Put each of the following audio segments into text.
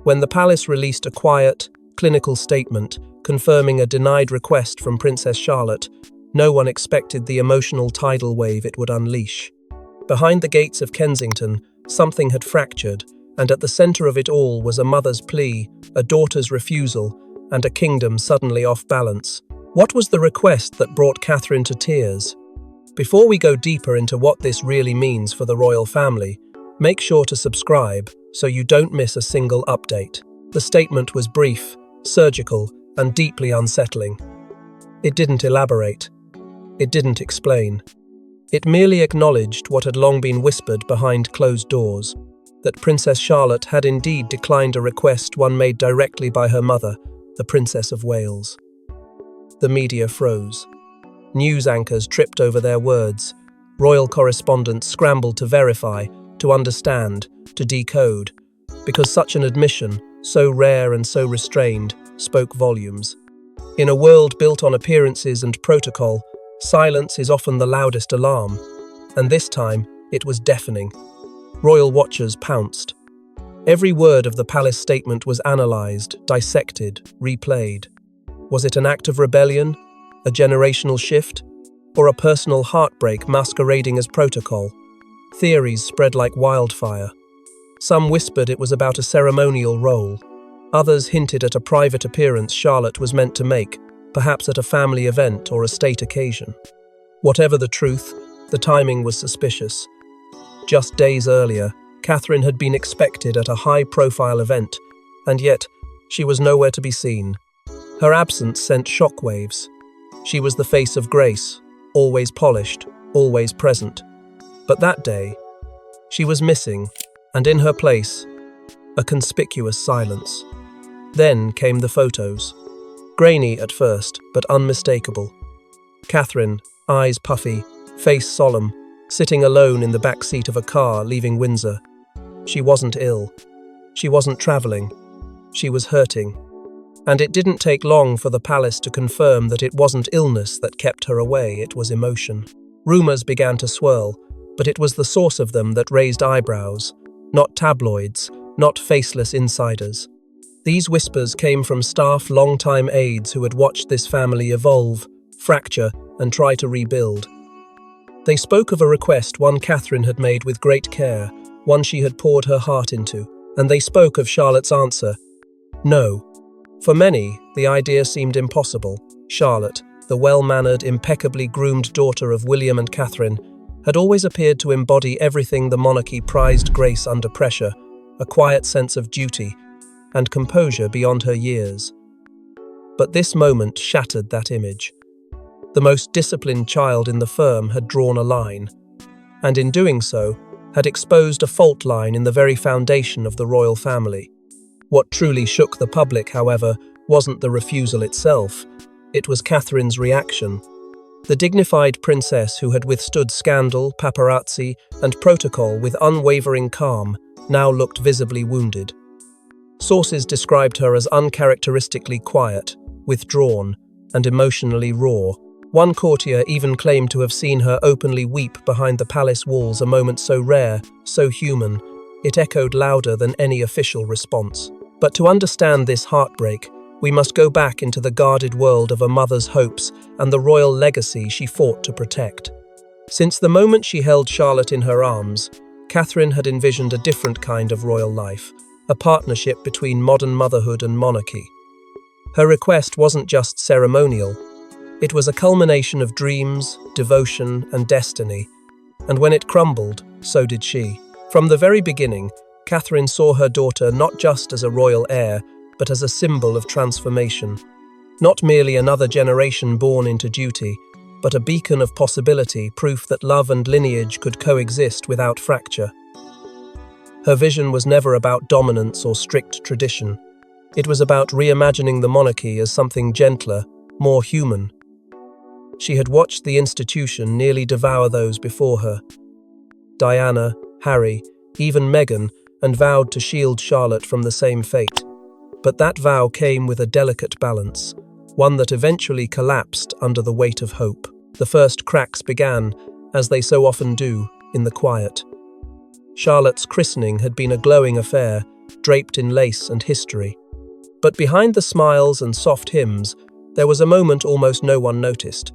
When the palace released a quiet, clinical statement confirming a denied request from Princess Charlotte, no one expected the emotional tidal wave it would unleash. Behind the gates of Kensington, something had fractured, and at the center of it all was a mother's plea, a daughter's refusal, and a kingdom suddenly off balance. What was the request that brought Catherine to tears? Before we go deeper into what this really means for the royal family, make sure to subscribe so you don't miss a single update. The statement was brief, surgical, and deeply unsettling. It didn't elaborate. It didn't explain. It merely acknowledged what had long been whispered behind closed doors, that Princess Charlotte had indeed declined a request one made directly by her mother, the Princess of Wales. The media froze. News anchors tripped over their words. Royal correspondents scrambled to verify, to understand, to decode, because such an admission, so rare and so restrained, spoke volumes. In a world built on appearances and protocol, silence is often the loudest alarm, and this time it was deafening. Royal watchers pounced. Every word of the palace statement was analysed, dissected, replayed. Was it an act of rebellion, a generational shift, or a personal heartbreak masquerading as protocol? Theories spread like wildfire. Some whispered it was about a ceremonial role. Others hinted at a private appearance Charlotte was meant to make, perhaps at a family event or a state occasion. Whatever the truth, the timing was suspicious. Just days earlier, Catherine had been expected at a high-profile event, and yet she was nowhere to be seen. Her absence sent shockwaves. She was the face of grace, always polished, always present. But that day, she was missing, and in her place, a conspicuous silence. Then came the photos. Grainy at first, but unmistakable. Catherine, eyes puffy, face solemn, sitting alone in the back seat of a car leaving Windsor. She wasn't ill. She wasn't travelling. She was hurting. And it didn't take long for the palace to confirm that it wasn't illness that kept her away, it was emotion. Rumours began to swirl, but it was the source of them that raised eyebrows. Not tabloids, not faceless insiders. These whispers came from staff long-time aides who had watched this family evolve, fracture, and try to rebuild. They spoke of a request one Catherine had made with great care, one she had poured her heart into, and they spoke of Charlotte's answer, no. For many, the idea seemed impossible. Charlotte, the well-mannered, impeccably groomed daughter of William and Catherine, had always appeared to embody everything the monarchy prized: grace under pressure, a quiet sense of duty, and composure beyond her years. But this moment shattered that image. The most disciplined child in the firm had drawn a line, and in doing so, had exposed a fault line in the very foundation of the royal family. What truly shook the public, however, wasn't the refusal itself, it was Catherine's reaction. The dignified princess who had withstood scandal, paparazzi, and protocol with unwavering calm now looked visibly wounded. Sources described her as uncharacteristically quiet, withdrawn, and emotionally raw. One courtier even claimed to have seen her openly weep behind the palace walls, a moment so rare, so human, it echoed louder than any official response. But to understand this heartbreak, we must go back into the guarded world of a mother's hopes and the royal legacy she fought to protect. Since the moment she held Charlotte in her arms, Catherine had envisioned a different kind of royal life, a partnership between modern motherhood and monarchy. Her request wasn't just ceremonial. It was a culmination of dreams, devotion, and destiny, and when it crumbled, so did she. From the very beginning, Catherine saw her daughter not just as a royal heir, but as a symbol of transformation. Not merely another generation born into duty, but a beacon of possibility, proof that love and lineage could coexist without fracture. Her vision was never about dominance or strict tradition. It was about reimagining the monarchy as something gentler, more human. She had watched the institution nearly devour those before her. Diana, Harry, even Meghan, and vowed to shield Charlotte from the same fate. But that vow came with a delicate balance, one that eventually collapsed under the weight of hope. The first cracks began, as they so often do, in the quiet. Charlotte's christening had been a glowing affair, draped in lace and history. But behind the smiles and soft hymns, there was a moment almost no one noticed.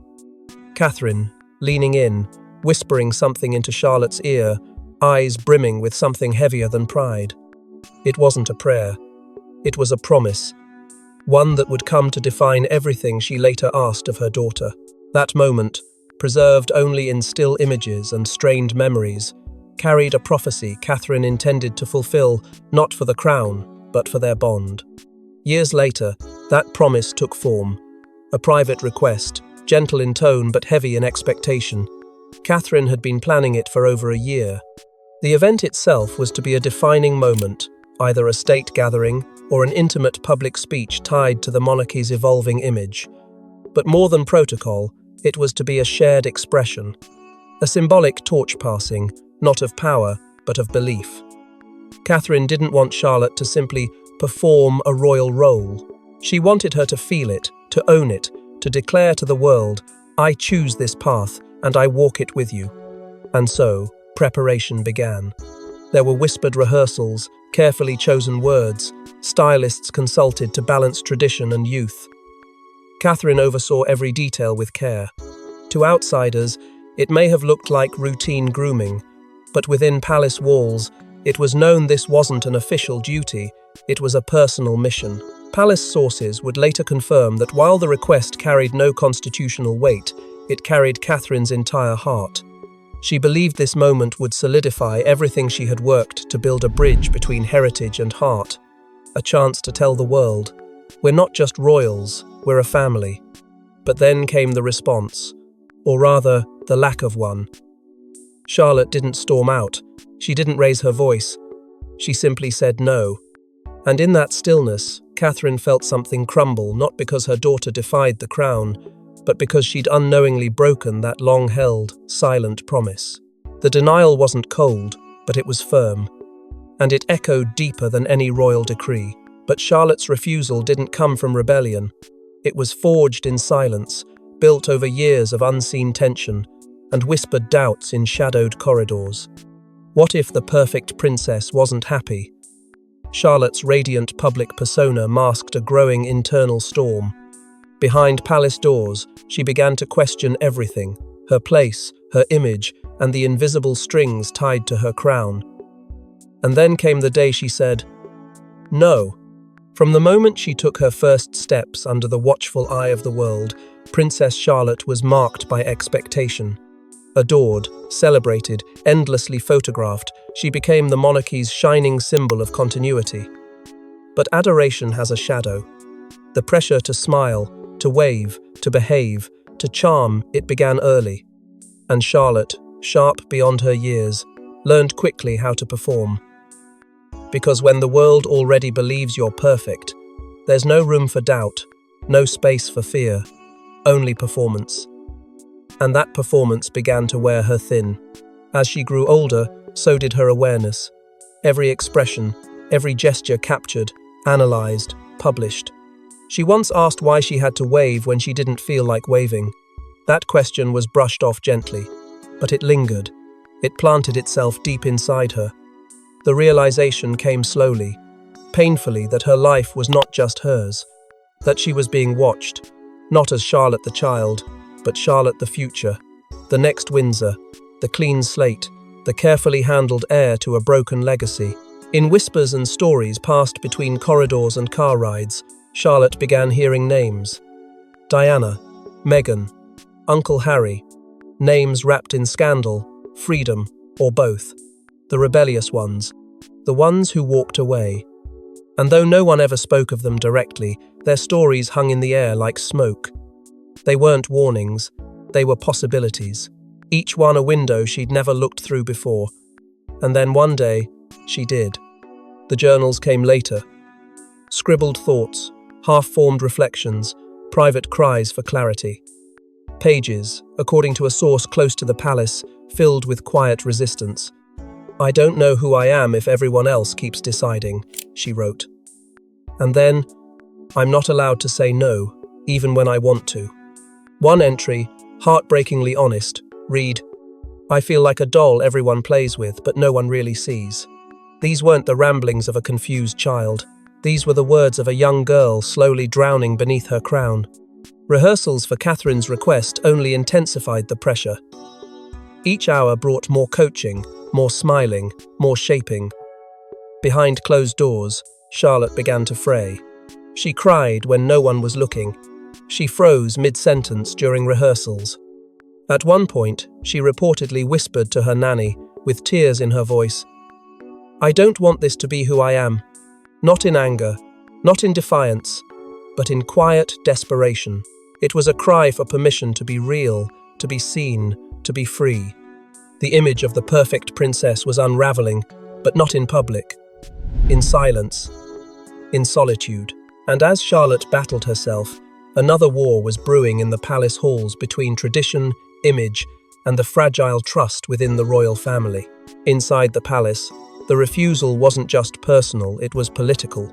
Catherine, leaning in, whispering something into Charlotte's ear, eyes brimming with something heavier than pride. It wasn't a prayer. It was a promise, one that would come to define everything she later asked of her daughter. That moment, preserved only in still images and strained memories, carried a prophecy Catherine intended to fulfill not for the crown, but for their bond. Years later, that promise took form. A private request, gentle in tone but heavy in expectation. Catherine had been planning it for over a year. The event itself was to be a defining moment, either a state gathering or an intimate public speech tied to the monarchy's evolving image. But more than protocol, it was to be a shared expression, a symbolic torch passing, not of power, but of belief. Catherine didn't want Charlotte to simply perform a royal role. She wanted her to feel it, to own it, to declare to the world, "I choose this path, and I walk it with you." And so, preparation began. There were whispered rehearsals, carefully chosen words, stylists consulted to balance tradition and youth. Catherine oversaw every detail with care. To outsiders, it may have looked like routine grooming, but within palace walls, it was known this wasn't an official duty, it was a personal mission. Palace sources would later confirm that while the request carried no constitutional weight, it carried Catherine's entire heart. She believed this moment would solidify everything she had worked to build a bridge between heritage and heart, a chance to tell the world, "We're not just royals, we're a family." But then came the response, or rather, the lack of one. Charlotte didn't storm out, she didn't raise her voice, she simply said no. And in that stillness, Catherine felt something crumble, not because her daughter defied the crown, but because she'd unknowingly broken that long-held, silent promise. The denial wasn't cold, but it was firm, and it echoed deeper than any royal decree. But Charlotte's refusal didn't come from rebellion. It was forged in silence, built over years of unseen tension, and whispered doubts in shadowed corridors. What if the perfect princess wasn't happy? Charlotte's radiant public persona masked a growing internal storm. Behind palace doors, she began to question everything, her place, her image, and the invisible strings tied to her crown. And then came the day she said, "No." From the moment she took her first steps under the watchful eye of the world, Princess Charlotte was marked by expectation. Adored, celebrated, endlessly photographed, she became the monarchy's shining symbol of continuity. But adoration has a shadow. The pressure to smile, to wave, to behave, to charm, it began early. And Charlotte, sharp beyond her years, learned quickly how to perform. Because when the world already believes you're perfect, there's no room for doubt, no space for fear, only performance. And that performance began to wear her thin. As she grew older, so did her awareness. Every expression, every gesture captured, analyzed, published. She once asked why she had to wave when she didn't feel like waving. That question was brushed off gently, but it lingered. It planted itself deep inside her. The realization came slowly, painfully, that her life was not just hers, that she was being watched, not as Charlotte the child, but Charlotte the future, the next Windsor, the clean slate, the carefully handled heir to a broken legacy. In whispers and stories passed between corridors and car rides, Charlotte began hearing names. Diana, Meghan, Uncle Harry, names wrapped in scandal, freedom, or both. The rebellious ones, the ones who walked away. And though no one ever spoke of them directly, their stories hung in the air like smoke. They weren't warnings, they were possibilities, each one a window she'd never looked through before. And then one day, she did. The journals came later. Scribbled thoughts, half-formed reflections, private cries for clarity. Pages, according to a source close to the palace, filled with quiet resistance. "I don't know who I am if everyone else keeps deciding," she wrote. And then, "I'm not allowed to say no, even when I want to." One entry, heartbreakingly honest, read, I feel like a doll everyone plays with, but no one really sees. These weren't the ramblings of a confused child. These were the words of a young girl slowly drowning beneath her crown. Rehearsals for Catherine's request only intensified the pressure. Each hour brought more coaching, more smiling, more shaping. Behind closed doors, Charlotte began to fray. She cried when no one was looking. She froze mid-sentence during rehearsals. At one point, she reportedly whispered to her nanny, with tears in her voice, "I don't want this to be who I am. Not in anger, not in defiance, but in quiet desperation." It was a cry for permission to be real, to be seen, to be free. The image of the perfect princess was unraveling, but not in public. In silence, in solitude. And as Charlotte battled herself, another war was brewing in the palace halls between tradition, image, and the fragile trust within the royal family. Inside the palace, the refusal wasn't just personal, it was political.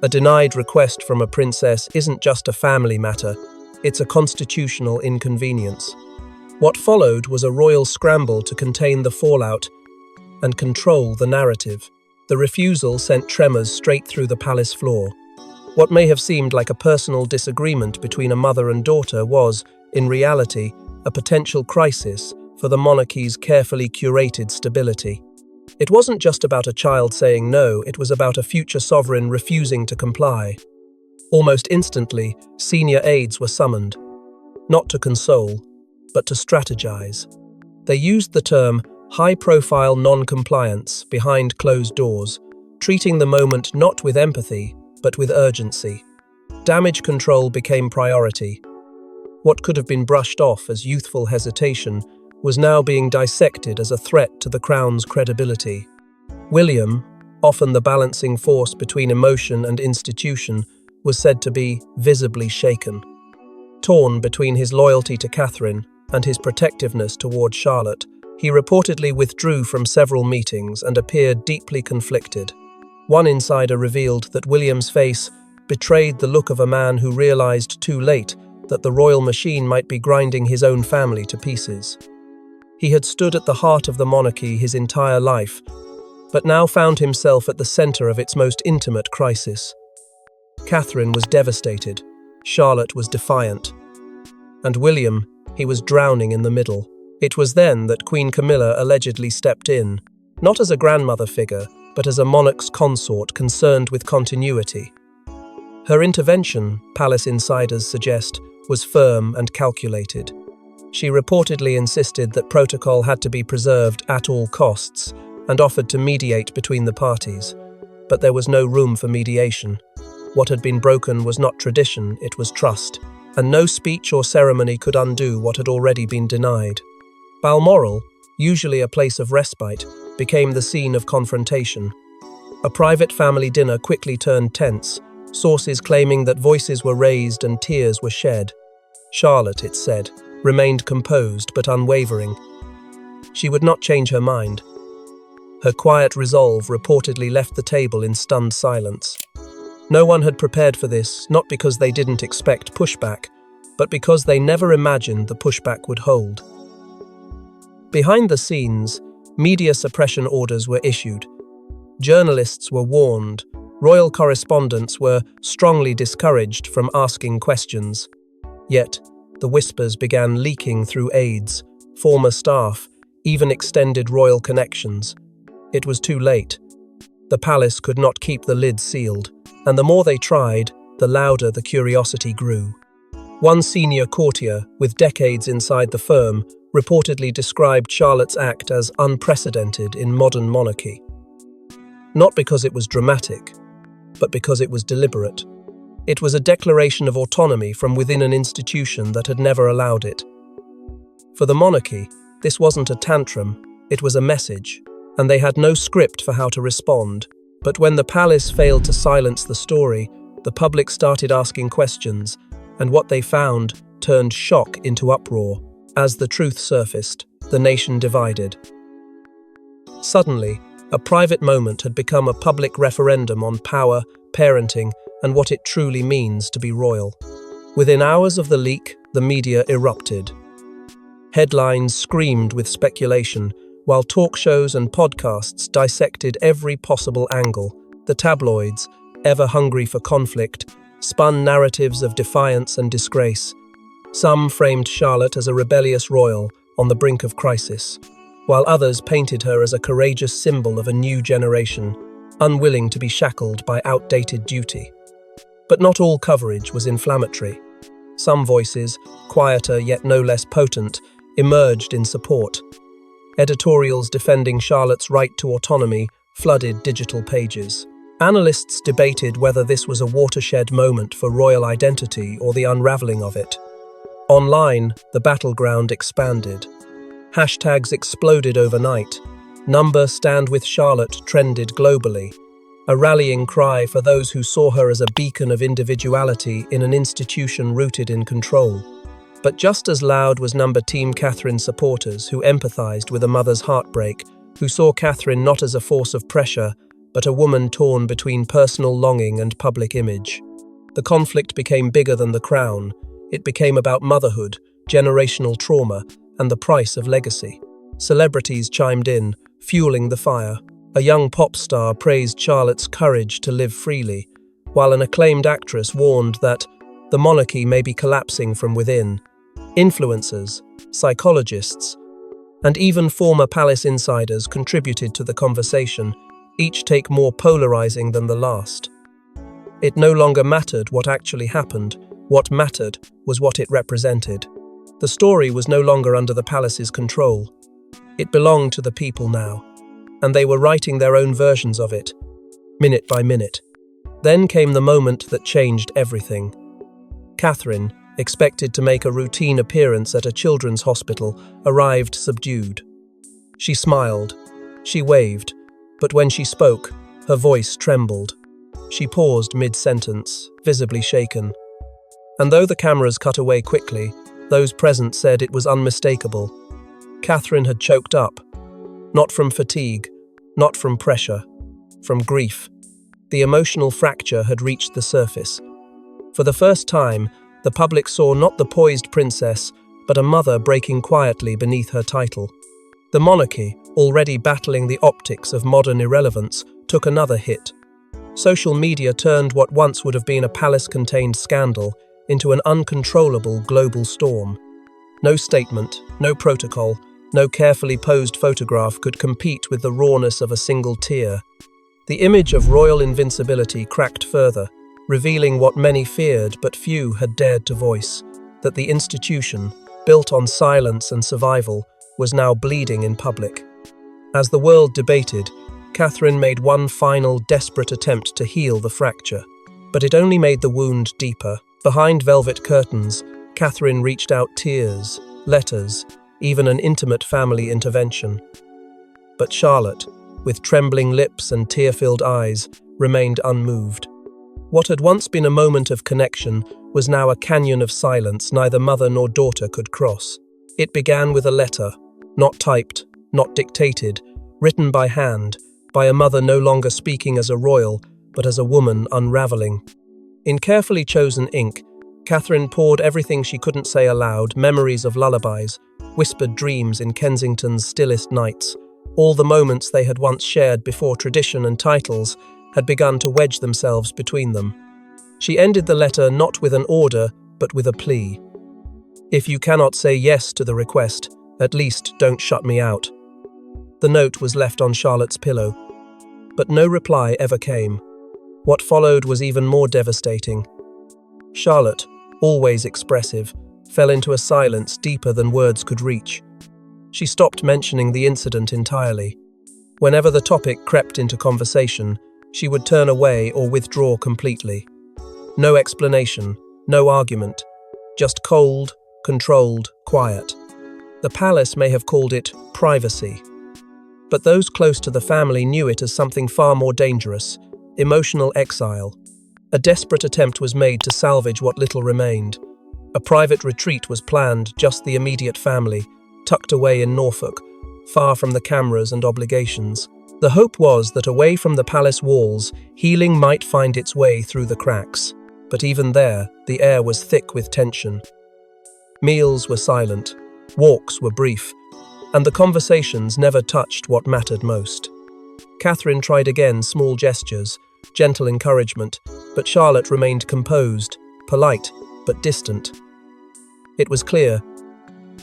A denied request from a princess isn't just a family matter, it's a constitutional inconvenience. What followed was a royal scramble to contain the fallout and control the narrative. The refusal sent tremors straight through the palace floor. What may have seemed like a personal disagreement between a mother and daughter was, in reality, a potential crisis for the monarchy's carefully curated stability. It wasn't just about a child saying no, it was about a future sovereign refusing to comply. Almost instantly, senior aides were summoned, not to console, but to strategize. They used the term high-profile non-compliance behind closed doors, treating the moment not with empathy, but with urgency. Damage control became priority. What could have been brushed off as youthful hesitation was now being dissected as a threat to the crown's credibility. William, often the balancing force between emotion and institution, was said to be visibly shaken. Torn between his loyalty to Catherine and his protectiveness toward Charlotte, he reportedly withdrew from several meetings and appeared deeply conflicted. One insider revealed that William's face betrayed the look of a man who realized too late that the royal machine might be grinding his own family to pieces. He had stood at the heart of the monarchy his entire life, but now found himself at the center of its most intimate crisis. Catherine was devastated, Charlotte was defiant, and William, he was drowning in the middle. It was then that Queen Camilla allegedly stepped in, not as a grandmother figure, but as a monarch's consort concerned with continuity. Her intervention, palace insiders suggest, was firm and calculated. She reportedly insisted that protocol had to be preserved at all costs and offered to mediate between the parties. But there was no room for mediation. What had been broken was not tradition, it was trust, and no speech or ceremony could undo what had already been denied. Balmoral, usually a place of respite, became the scene of confrontation. A private family dinner quickly turned tense, sources claiming that voices were raised and tears were shed. Charlotte, it said, remained composed but unwavering. She would not change her mind. Her quiet resolve reportedly left the table in stunned silence. No one had prepared for this, not because they didn't expect pushback, but because they never imagined the pushback would hold. Behind the scenes, media suppression orders were issued. Journalists were warned. Royal correspondents were strongly discouraged from asking questions. Yet, the whispers began leaking through aides, former staff, even extended royal connections. It was too late. The palace could not keep the lid sealed, and the more they tried, the louder the curiosity grew. One senior courtier, with decades inside the firm, reportedly described Charlotte's act as unprecedented in modern monarchy. Not because it was dramatic, but because it was deliberate. It was a declaration of autonomy from within an institution that had never allowed it. For the monarchy, this wasn't a tantrum, it was a message, and they had no script for how to respond. But when the palace failed to silence the story, the public started asking questions, and what they found turned shock into uproar. As the truth surfaced, the nation divided. Suddenly, a private moment had become a public referendum on power, parenting, and what it truly means to be royal. Within hours of the leak, the media erupted. Headlines screamed with speculation, while talk shows and podcasts dissected every possible angle. The tabloids, ever hungry for conflict, spun narratives of defiance and disgrace. Some framed Charlotte as a rebellious royal on the brink of crisis, while others painted her as a courageous symbol of a new generation, unwilling to be shackled by outdated duty. But not all coverage was inflammatory. Some voices, quieter yet no less potent, emerged in support. Editorials defending Charlotte's right to autonomy flooded digital pages. Analysts debated whether this was a watershed moment for royal identity or the unraveling of it. Online, the battleground expanded. Hashtags exploded overnight. Stand with Charlotte trended globally, a rallying cry for those who saw her as a beacon of individuality in an institution rooted in control. But just as loud was Team Catherine supporters who empathized with a mother's heartbreak, who saw Catherine not as a force of pressure, but a woman torn between personal longing and public image. The conflict became bigger than the crown. It became about motherhood, generational trauma, and the price of legacy. Celebrities chimed in, fueling the fire. A young pop star praised Charlotte's courage to live freely, while an acclaimed actress warned that the monarchy may be collapsing from within. Influencers, psychologists, and even former palace insiders contributed to the conversation, each take more polarizing than the last. It no longer mattered what actually happened. What mattered was what it represented. The story was no longer under the palace's control. It belonged to the people now, and they were writing their own versions of it, minute by minute. Then came the moment that changed everything. Catherine, expected to make a routine appearance at a children's hospital, arrived subdued. She smiled, she waved, but when she spoke, her voice trembled. She paused mid-sentence, visibly shaken. And though the cameras cut away quickly, those present said it was unmistakable. Catherine had choked up, not from fatigue, not from pressure, from grief. The emotional fracture had reached the surface. For the first time, the public saw not the poised princess, but a mother breaking quietly beneath her title. The monarchy, already battling the optics of modern irrelevance, took another hit. Social media turned what once would have been a palace-contained scandal into an uncontrollable global storm. No statement, no protocol, no carefully posed photograph could compete with the rawness of a single tear. The image of royal invincibility cracked further, revealing what many feared but few had dared to voice, that the institution, built on silence and survival, was now bleeding in public. As the world debated, Catherine made one final desperate attempt to heal the fracture, but it only made the wound deeper. Behind velvet curtains, Catherine reached out tears, letters, even an intimate family intervention. But Charlotte, with trembling lips and tear-filled eyes, remained unmoved. What had once been a moment of connection was now a canyon of silence neither mother nor daughter could cross. It began with a letter, not typed, not dictated, written by hand, by a mother no longer speaking as a royal, but as a woman unraveling. In carefully chosen ink, Catherine poured everything she couldn't say aloud, memories of lullabies, whispered dreams in Kensington's stillest nights, all the moments they had once shared before tradition and titles had begun to wedge themselves between them. She ended the letter not with an order, but with a plea. If you cannot say yes to the request, at least don't shut me out. The note was left on Charlotte's pillow, but no reply ever came. What followed was even more devastating. Charlotte, always expressive, fell into a silence deeper than words could reach. She stopped mentioning the incident entirely. Whenever the topic crept into conversation, she would turn away or withdraw completely. No explanation, no argument, just cold, controlled quiet. The palace may have called it privacy, but those close to the family knew it as something far more dangerous: emotional exile. A desperate attempt was made to salvage what little remained. A private retreat was planned, just the immediate family, tucked away in Norfolk, far from the cameras and obligations. The hope was that away from the palace walls, healing might find its way through the cracks. But even there, the air was thick with tension. Meals were silent. Walks were brief, and the conversations never touched what mattered most. Catherine tried again, small gestures, gentle encouragement, but Charlotte remained composed, polite, but distant. It was clear.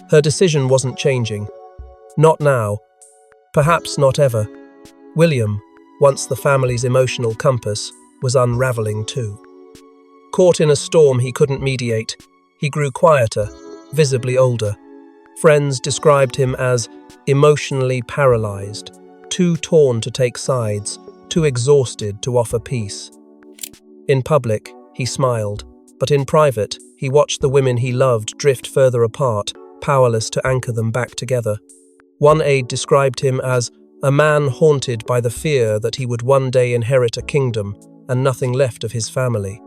Her decision wasn't changing. Not now. Perhaps not ever. William, once the family's emotional compass, was unraveling too. Caught in a storm he couldn't mediate, he grew quieter, visibly older. Friends described him as emotionally paralyzed, too torn to take sides, too exhausted to offer peace. In public, he smiled, but in private, he watched the women he loved drift further apart, powerless to anchor them back together. One aide described him as a man haunted by the fear that he would one day inherit a kingdom and nothing left of his family.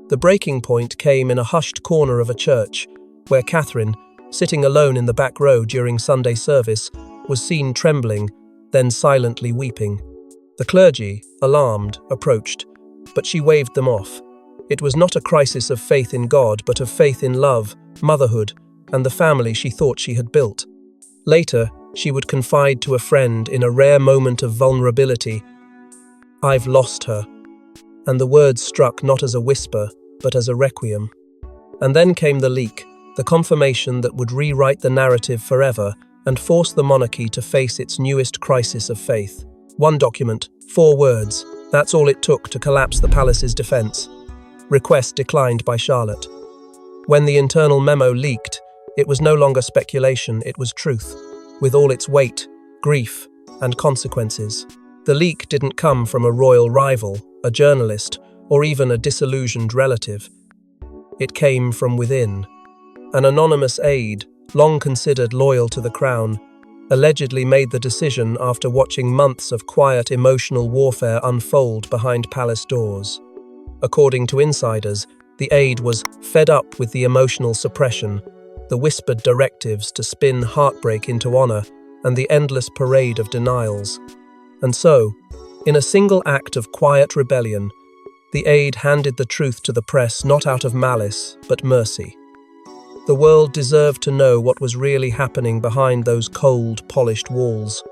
The breaking point came in a hushed corner of a church, where Catherine, sitting alone in the back row during Sunday service, was seen trembling, then silently weeping. The clergy, alarmed, approached, but she waved them off. It was not a crisis of faith in God, but of faith in love, motherhood, and the family she thought she had built. Later, she would confide to a friend in a rare moment of vulnerability, "I've lost her." And the words struck not as a whisper, but as a requiem. And then came the leak, the confirmation that would rewrite the narrative forever and force the monarchy to face its newest crisis of faith. One document, 4 words, that's all it took to collapse the palace's defense. Request declined by Charlotte. When the internal memo leaked, it was no longer speculation, it was truth, with all its weight, grief, and consequences. The leak didn't come from a royal rival, a journalist, or even a disillusioned relative. It came from within. An anonymous aide, long considered loyal to the crown, allegedly made the decision after watching months of quiet emotional warfare unfold behind palace doors. According to insiders, the aide was fed up with the emotional suppression, the whispered directives to spin heartbreak into honor, and the endless parade of denials. And so, in a single act of quiet rebellion, the aide handed the truth to the press not out of malice, but mercy. The world deserved to know what was really happening behind those cold, polished walls.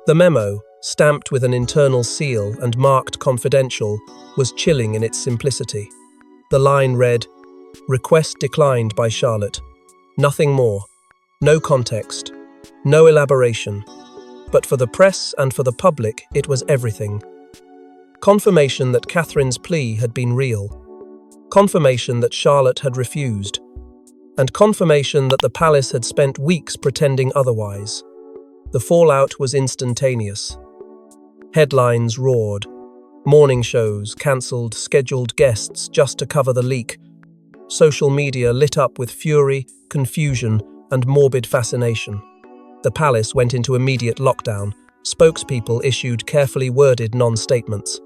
The memo, stamped with an internal seal and marked confidential, was chilling in its simplicity. The line read, "Request declined by Charlotte." Nothing more. No context. No elaboration. But for the press and for the public, it was everything. Confirmation that Catherine's plea had been real. Confirmation that Charlotte had refused. And confirmation that the palace had spent weeks pretending otherwise. The fallout was instantaneous. Headlines roared. Morning shows cancelled scheduled guests just to cover the leak. Social media lit up with fury, confusion, and morbid fascination. The palace went into immediate lockdown. Spokespeople issued carefully worded non-statements.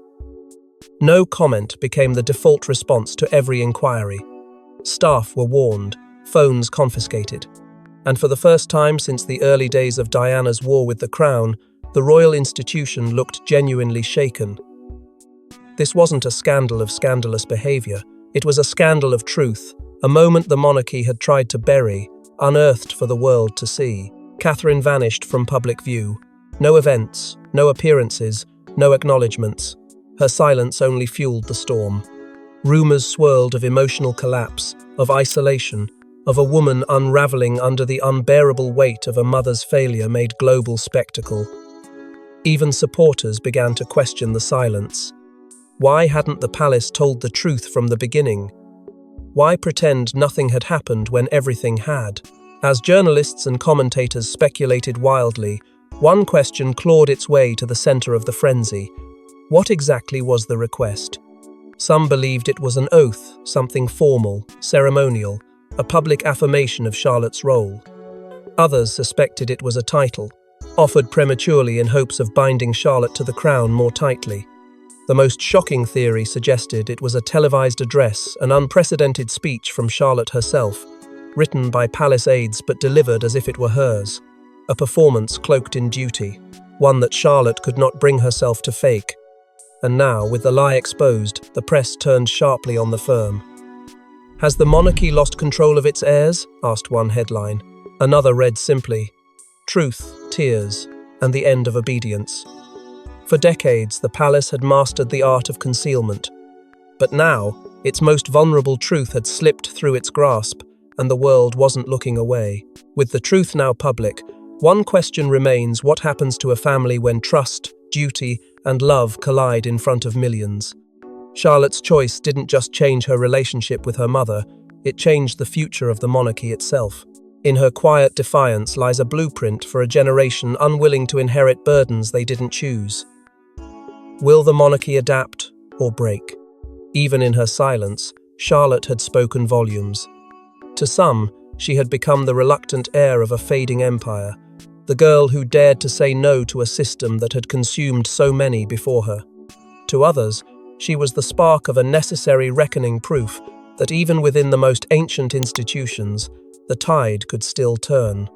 No comment became the default response to every inquiry. Staff were warned, phones confiscated. And for the first time since the early days of Diana's war with the crown, the royal institution looked genuinely shaken. This wasn't a scandal of scandalous behavior. It was a scandal of truth, a moment the monarchy had tried to bury, unearthed for the world to see. Catherine vanished from public view. No events, no appearances, no acknowledgements. Her silence only fueled the storm. Rumors swirled of emotional collapse, of isolation, of a woman unraveling under the unbearable weight of a mother's failure made global spectacle. Even supporters began to question the silence. Why hadn't the palace told the truth from the beginning? Why pretend nothing had happened when everything had? As journalists and commentators speculated wildly, one question clawed its way to the center of the frenzy. What exactly was the request? Some believed it was an oath, something formal, ceremonial, a public affirmation of Charlotte's role. Others suspected it was a title, offered prematurely in hopes of binding Charlotte to the crown more tightly. The most shocking theory suggested it was a televised address, an unprecedented speech from Charlotte herself, written by palace aides but delivered as if it were hers. A performance cloaked in duty, one that Charlotte could not bring herself to fake. And now, with the lie exposed, the press turned sharply on the firm. "Has the monarchy lost control of its heirs?" asked one headline. Another read simply, "Truth, tears, and the end of obedience." For decades, the palace had mastered the art of concealment. But now, its most vulnerable truth had slipped through its grasp, and the world wasn't looking away. With the truth now public, one question remains: what happens to a family when trust, duty, and love collide in front of millions? Charlotte's choice didn't just change her relationship with her mother, it changed the future of the monarchy itself. In her quiet defiance lies a blueprint for a generation unwilling to inherit burdens they didn't choose. Will the monarchy adapt or break? Even in her silence, Charlotte had spoken volumes. To some, she had become the reluctant heir of a fading empire, the girl who dared to say no to a system that had consumed so many before her. To others, she was the spark of a necessary reckoning, proof that even within the most ancient institutions, the tide could still turn.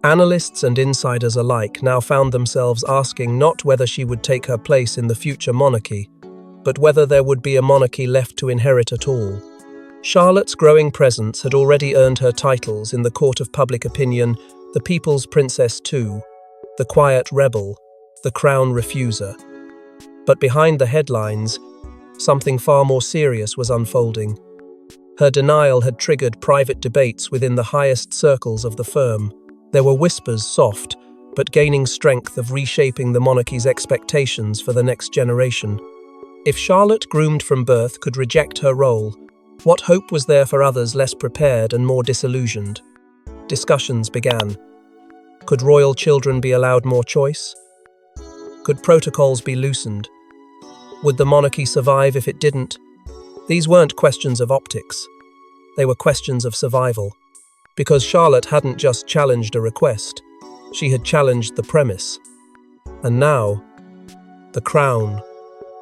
Analysts and insiders alike now found themselves asking not whether she would take her place in the future monarchy, but whether there would be a monarchy left to inherit at all. Charlotte's growing presence had already earned her titles in the court of public opinion: the People's Princess too, the Quiet Rebel, the Crown Refuser. But behind the headlines, something far more serious was unfolding. Her denial had triggered private debates within the highest circles of the firm. There were whispers, soft, but gaining strength, of reshaping the monarchy's expectations for the next generation. If Charlotte, groomed from birth, could reject her role, what hope was there for others less prepared and more disillusioned? Discussions began. Could royal children be allowed more choice? Could protocols be loosened? Would the monarchy survive if it didn't? These weren't questions of optics. They were questions of survival. Because Charlotte hadn't just challenged a request, she had challenged the premise. And now, the crown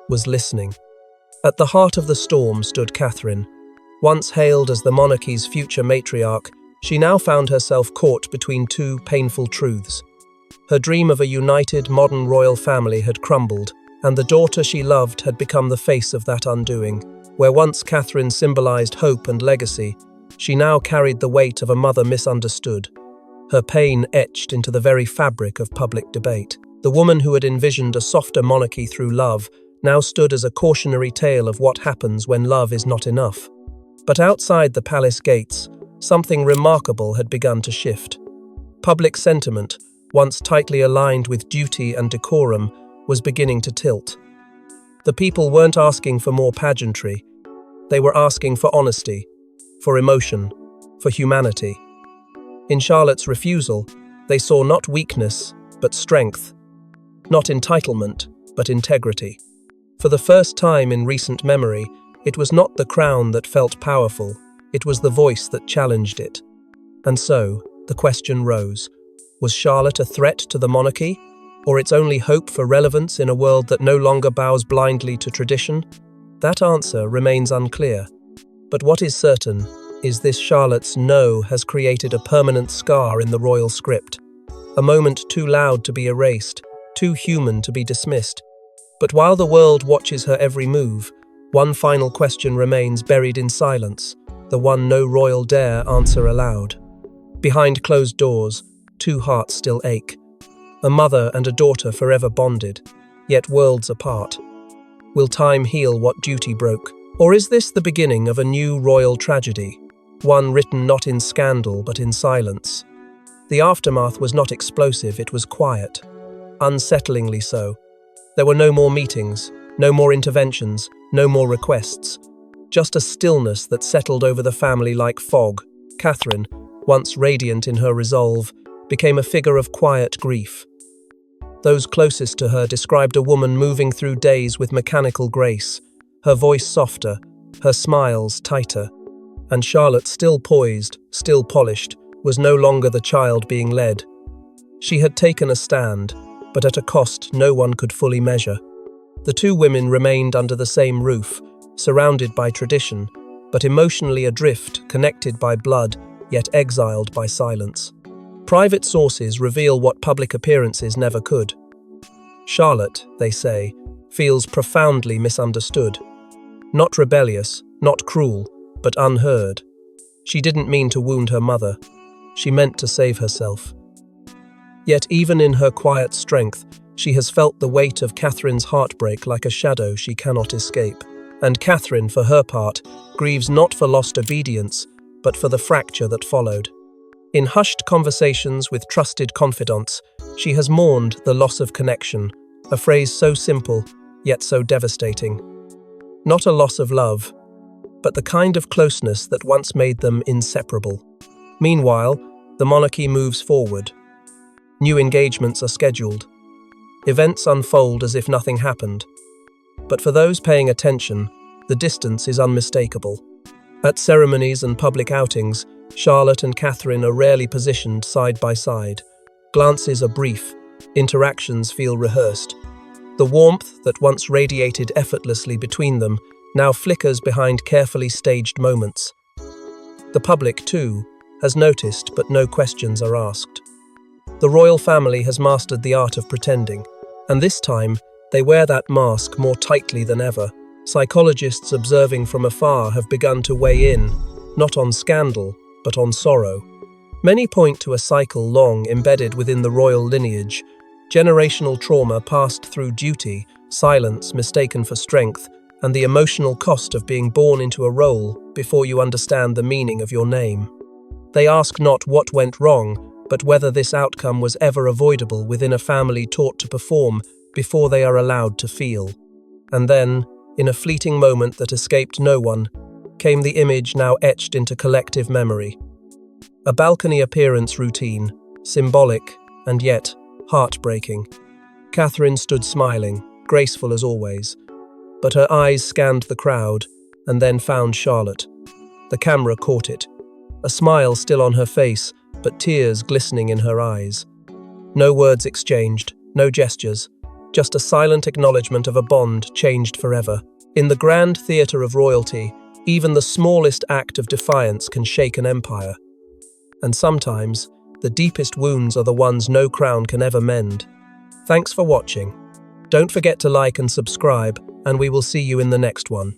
was listening. At the heart of the storm stood Catherine. Once hailed as the monarchy's future matriarch, she now found herself caught between two painful truths. Her dream of a united, modern royal family had crumbled, and the daughter she loved had become the face of that undoing. Where once Catherine symbolized hope and legacy, she now carried the weight of a mother misunderstood, her pain etched into the very fabric of public debate. The woman who had envisioned a softer monarchy through love now stood as a cautionary tale of what happens when love is not enough. But outside the palace gates, something remarkable had begun to shift. Public sentiment, once tightly aligned with duty and decorum, was beginning to tilt. The people weren't asking for more pageantry. They were asking for honesty, for emotion, for humanity. In Charlotte's refusal, they saw not weakness, but strength, not entitlement, but integrity. For the first time in recent memory, it was not the crown that felt powerful, it was the voice that challenged it. And so, the question rose: was Charlotte a threat to the monarchy, or its only hope for relevance in a world that no longer bows blindly to tradition? That answer remains unclear. But what is certain is this: Charlotte's no has created a permanent scar in the royal script. A moment too loud to be erased, too human to be dismissed. But while the world watches her every move, one final question remains buried in silence, the one no royal dare answer aloud. Behind closed doors, two hearts still ache. A mother and a daughter forever bonded, yet worlds apart. Will time heal what duty broke? Or is this the beginning of a new royal tragedy, one written not in scandal but in silence? The aftermath was not explosive, it was quiet, unsettlingly so. There were no more meetings, no more interventions, no more requests. Just a stillness that settled over the family like fog. Catherine, once radiant in her resolve, became a figure of quiet grief. Those closest to her described a woman moving through days with mechanical grace, her voice softer, her smiles tighter. And Charlotte, still poised, still polished, was no longer the child being led. She had taken a stand, but at a cost no one could fully measure. The two women remained under the same roof, surrounded by tradition, but emotionally adrift, connected by blood, yet exiled by silence. Private sources reveal what public appearances never could. Charlotte, they say, feels profoundly misunderstood. Not rebellious, not cruel, but unheard. She didn't mean to wound her mother. She meant to save herself. Yet even in her quiet strength, she has felt the weight of Catherine's heartbreak like a shadow she cannot escape. And Catherine, for her part, grieves not for lost obedience, but for the fracture that followed. In hushed conversations with trusted confidants, she has mourned the loss of connection, a phrase so simple, yet so devastating. Not a loss of love, but the kind of closeness that once made them inseparable. Meanwhile, the monarchy moves forward. New engagements are scheduled. Events unfold as if nothing happened. But for those paying attention, the distance is unmistakable. At ceremonies and public outings, Charlotte and Catherine are rarely positioned side by side. Glances are brief, interactions feel rehearsed. The warmth that once radiated effortlessly between them now flickers behind carefully staged moments. The public, too, has noticed, but no questions are asked. The royal family has mastered the art of pretending, and this time they wear that mask more tightly than ever. Psychologists observing from afar have begun to weigh in, not on scandal, but on sorrow. Many point to a cycle long embedded within the royal lineage, generational trauma passed through duty, silence mistaken for strength, and the emotional cost of being born into a role before you understand the meaning of your name. They ask not what went wrong, but whether this outcome was ever avoidable within a family taught to perform before they are allowed to feel. And then, in a fleeting moment that escaped no one, came the image now etched into collective memory. A balcony appearance routine, symbolic and yet heartbreaking. Catherine stood smiling, graceful as always, but her eyes scanned the crowd and then found Charlotte. The camera caught it, a smile still on her face, but tears glistening in her eyes. No words exchanged, no gestures, just a silent acknowledgement of a bond changed forever. In the grand theatre of royalty, even the smallest act of defiance can shake an empire. And sometimes, the deepest wounds are the ones no crown can ever mend. Thanks for watching. Don't forget to like and subscribe, and we will see you in the next one.